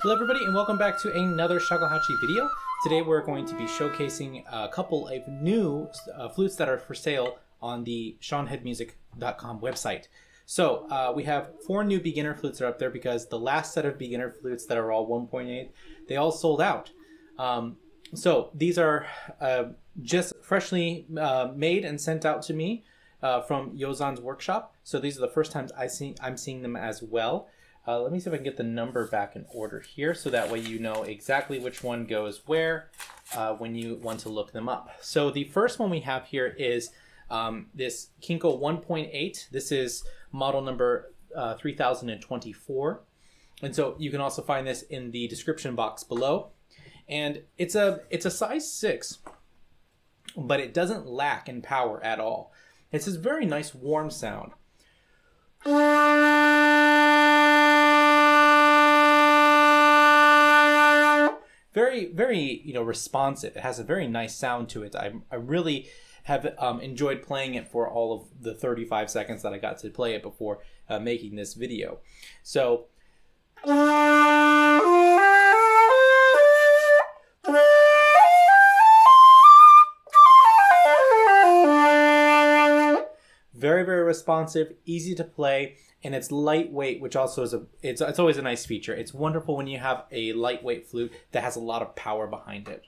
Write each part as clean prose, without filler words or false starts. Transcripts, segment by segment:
Hello everybody and welcome back to another Shakuhachi video. Today we're going to be showcasing a couple of new flutes that are for sale on the seanheadmusic.com website. So we have 4 new beginner flutes that are up there because the last set of beginner flutes that are all 1.8, they all sold out. So these are just freshly made and sent out to me from Yozan's workshop. So these are the first times I'm seeing them as well. Let me see if I can get the number back in order here so that way you know exactly which one goes where when you want to look them up. So the first one we have here is this Kinko 1.8. This is model number 3024. And so you can also find this in the description box below. And it's a size 6, but it doesn't lack in power at all. It's this very nice warm sound. Very, responsive. It has a very nice sound to it. I really have enjoyed playing it for all of the 35 seconds that I got to play it before making this video. So, very responsive, easy to play, and it's lightweight, which also is it's always a nice feature. It's wonderful when you have a lightweight flute that has a lot of power behind it.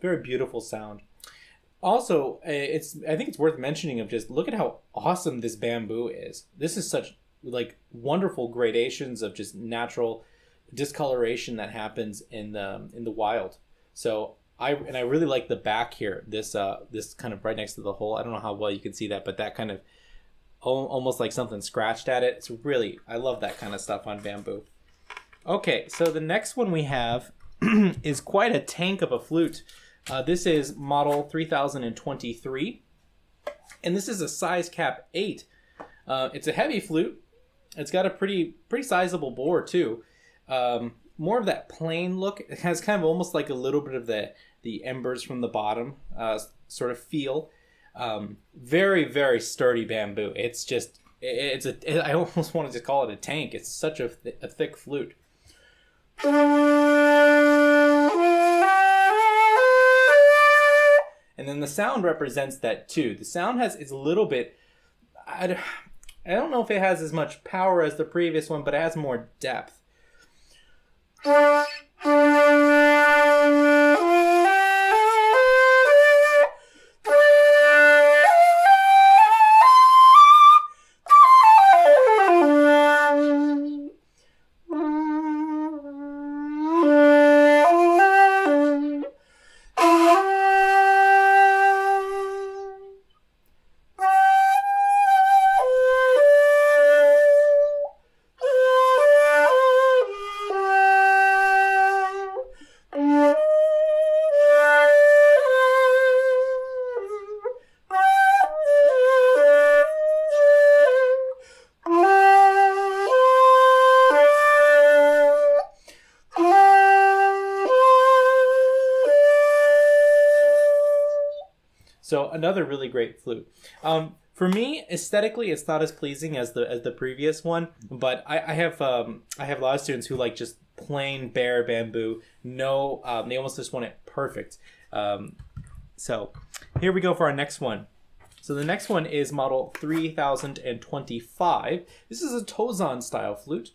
Very beautiful sound. Also, I think it's worth mentioning of just look at how awesome this bamboo is. This is such wonderful gradations of just natural discoloration that happens in the wild. So I really like the back here. This kind of right next to the hole. I don't know how well you can see that, but that kind of almost like something scratched at it. It's really, I love that kind of stuff on bamboo. Okay, so the next one we have is quite a tank of a flute. This is model 3023, and this is a size cap 8. It's a heavy flute. It's got a pretty sizable bore too. More of that plain look. It has kind of almost like a little bit of the embers from the bottom sort of feel. Very sturdy bamboo. It's just I almost wanted to call it a tank. It's such a thick flute. And then the sound represents that too. The sound is a little bit, I don't know if it has as much power as the previous one, but it has more depth. So another really great flute. For me, aesthetically, it's not as pleasing as the previous one, but I have a lot of students who like just plain bare bamboo. No, they almost just want it perfect. So here we go for our next one. So the next one is model 3025. This is a Tozan style flute.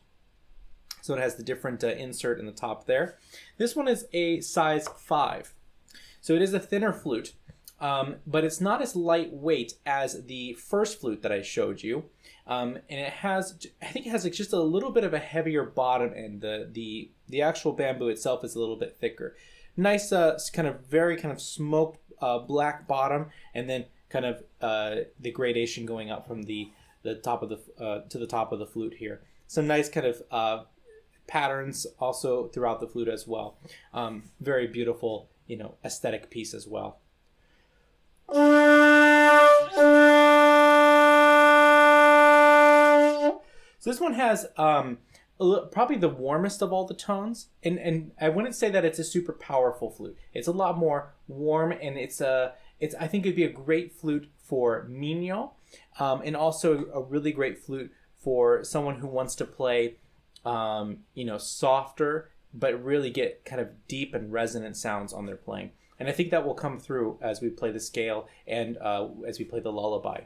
So it has the different insert in the top there. This one is a size 5. So it is a thinner flute. But it's not as lightweight as the first flute that I showed you. And I think it has just a little bit of a heavier bottom end. The actual bamboo itself is a little bit thicker. Nice, very smoked black bottom, and then kind of the gradation going up from the top of to the top of the flute here. Some nice kind of patterns also throughout the flute as well. Very beautiful aesthetic piece as well. So this one has probably the warmest of all the tones, and I wouldn't say that it's a super powerful flute. It's a lot more warm, and it's I think it'd be a great flute for mino, and also a really great flute for someone who wants to play softer but really get kind of deep and resonant sounds on their playing. And I think that will come through as we play the scale and as we play the lullaby.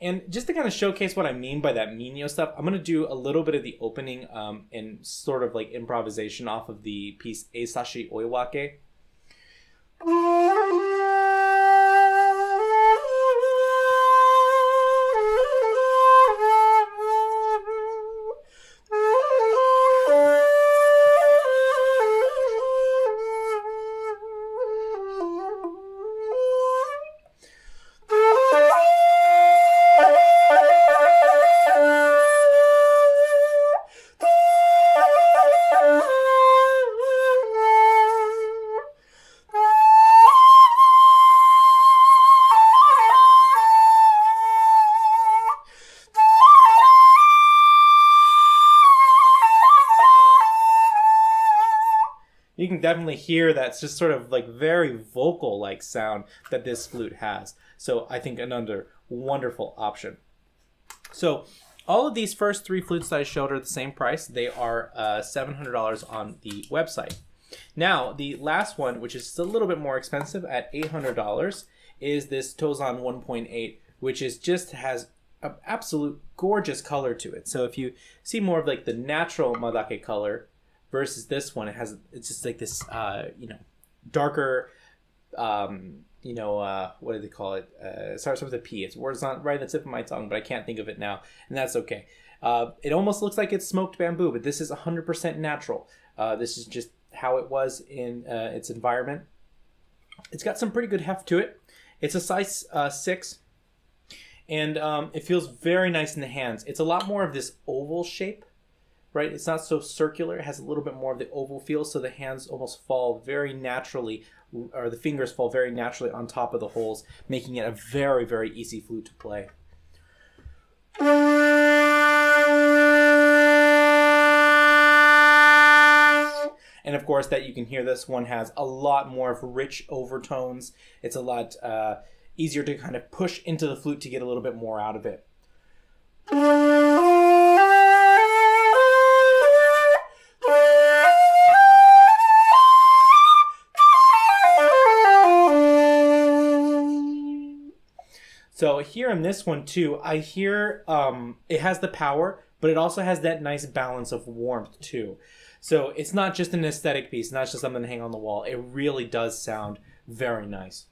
And just to kind of showcase what I mean by that mino stuff, I'm going to do a little bit of the opening and sort of like improvisation off of the piece Eisashi Oiwake. You can definitely hear that's just sort of like very vocal like sound that this flute has. So I think another wonderful option. So all of these first three flutes that I showed are the same price. They are $700 on the website. Now the last one, which is a little bit more expensive at $800, is this Tozan 1.8, which is just has an absolute gorgeous color to it. So if you see more of like the natural Madake color versus this one, it's just like this, darker, what do they call it? It starts with a P. It's not right at the tip of my tongue, but I can't think of it now, and that's okay. It almost looks like it's smoked bamboo, but this is 100% natural. This is just how it was in its environment. It's got some pretty good heft to it. It's a size 6, and it feels very nice in the hands. It's a lot more of this oval shape. Right, it's not so circular. It has a little bit more of the oval feel, so the hands almost fall very naturally, or the fingers fall very naturally on top of the holes, making it a very, very easy flute to play. And of course, that you can hear, this one has a lot more of rich overtones. It's a lot easier to kind of push into the flute to get a little bit more out of it. So here in this one too, I hear it has the power, but it also has that nice balance of warmth too. So it's not just an aesthetic piece, not just something to hang on the wall. It really does sound very nice.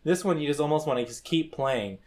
This one you just almost want to just keep playing.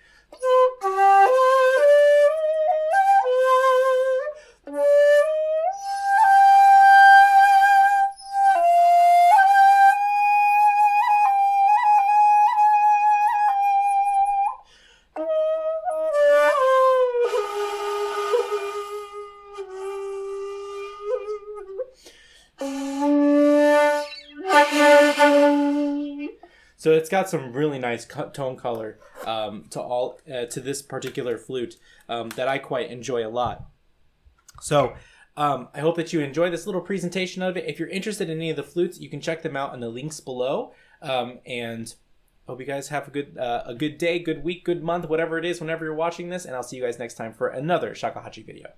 So it's got some really nice tone color to this particular flute that I quite enjoy a lot. So I hope that you enjoy this little presentation of it. If you're interested in any of the flutes, you can check them out in the links below. And Hope you guys have a good day, good week, good month, whatever it is, whenever you're watching this, and I'll see you guys next time for another Shakuhachi video.